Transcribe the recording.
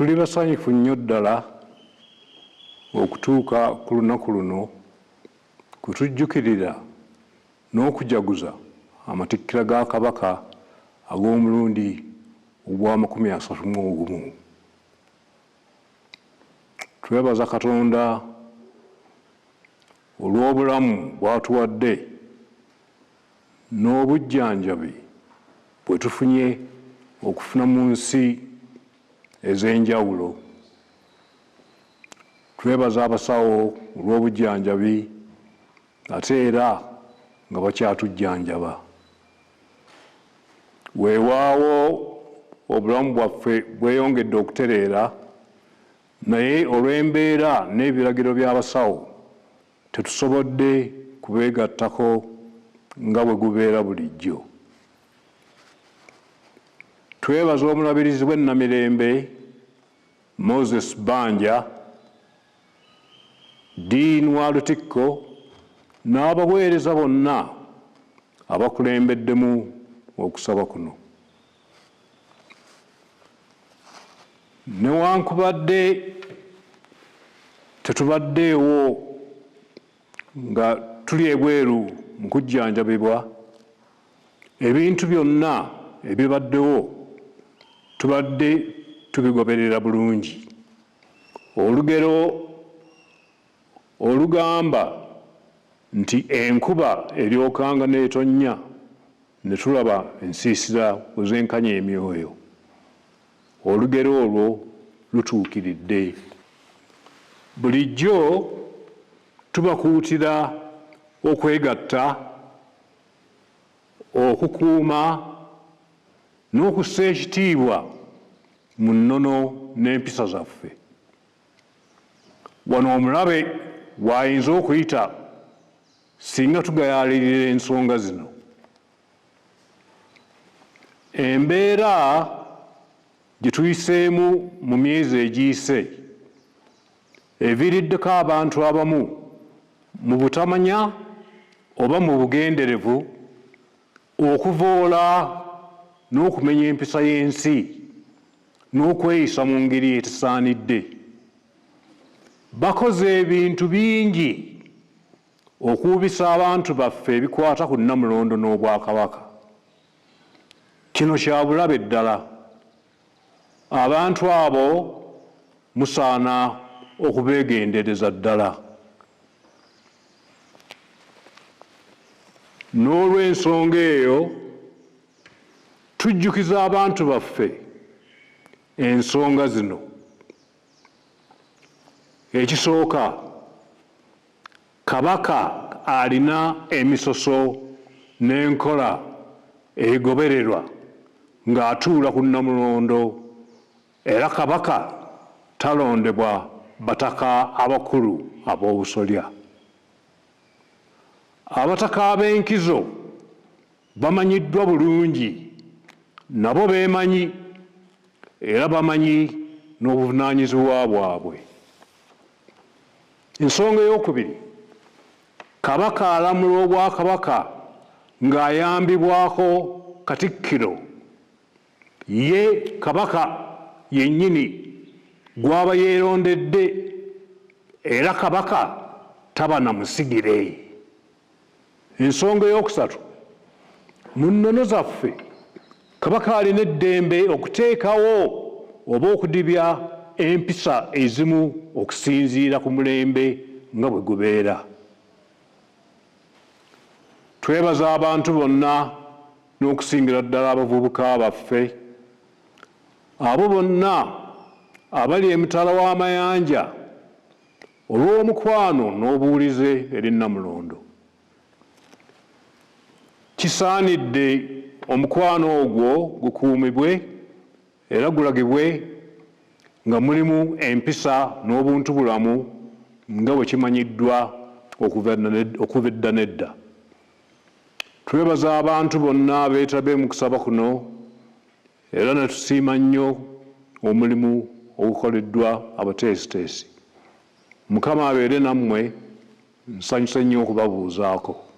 Tuli basanyufu nnyo ddala okutuuka ku lunaku luno kutujjukirira n'okujaguza amatikkira ga Kabaka ag'omulundi ogwa 31. Twebaza Katonda olw'obulamu bw'atuwadde n'obujjanjabi bwe tufunye okufuna mu nsi ez'enjawulo. Twebaza abasawo olw'obujjanjabi ate era nga bakyatujjanjaba. Weewaawo obulamu bwaffe bweyongedde okutereera, naye olw'embeera n'ebiragiro by'abasawo tetusobodde kubeegattako nga bwe gubeera bulijjo. Twebaza omulabirizi w'ennamirembe Moses Banja, Dean wa Lutikko n'abaweereza bonna abakulembeddemu okusaba kuno. Newankubadde tetubaddeewo nga tuli ebweru mu kujjanjabibwa, ebintu byonna ebibaddewo tubadde tubigoberera bulungi. Olugero olugamba nti enkuba eryokanga n'etonnya ne tulaba ensiisira bwezenkanya emyoyo. Olugero olwo lutuukiridde. Bulijjo tubakuutira okwegatta, okukuuma n'okussa ekitiibwa mu nnono n'empisa zaffe. Wano omulabe w'ayinza okuyita singa tugayaalirira ensonga zino. Embeera gye tuyiseemu mu myezi egiyise eviiriddeko abantu abamu mu butamanya oba mu bugenderevu okuvoola n'okumenya empisa y'ensi n'okweyisa mu ngeri etesaanidde. Bakoze ebintu bingi okuubisa abantu baffe ebikwata ku Nnamulondo n'Obwakabaka. Kino kya bulabe ddala. Abantu abo musaana okubeegendereza ddala. N'olw'ensonga eyo tujjukiza abantu baffe ensonga zino. Ekisooka, Kabaka alina emisoso n'enkola egobererwa ng'atuula ku Nnamulondo, era Kabaka talondebwa bataka abakulu ab'obusolya. Abataka ab'enkizo bamanyiddwa bulungi, nabo beemanyi era bamanyi n'obuvunaanyizibwa bwabwe. Ensonga ey'okubiri, Kabaka alamula Obwakabaka ng'ayambibwako Katikkiro, ye Kabaka yennyini gw'aba yeerondedde, era Kabaka taba na musigire. Ensonga ey'okusatu, mu nnono zaffe Kabaka alina eddembe okuteekawo oba okudibya empisa ezimu okusinziira ku mulembe nga bwe gubeera. Twebaza abantu bonna n'okusingira ddala abavubuka baffe, abo bonna abali emitala w'amayanja olw'omukwano n'obuwulize eri Nnamulondo. Kisaanidde omukwano ogwo gukuumibwe era gulagibwe nga mulimu empisa n'obuntubulamu nga bwe kimanyiddwa okuva edda n'edda. Twebaza abantu bonna abeetabye mu kusaba kuno era ne tusiima nnyo omulimu ogukoleddwa abateesiteesi. Mukama abeere nammwe, nsanyuse nnyo okubabuuzaako.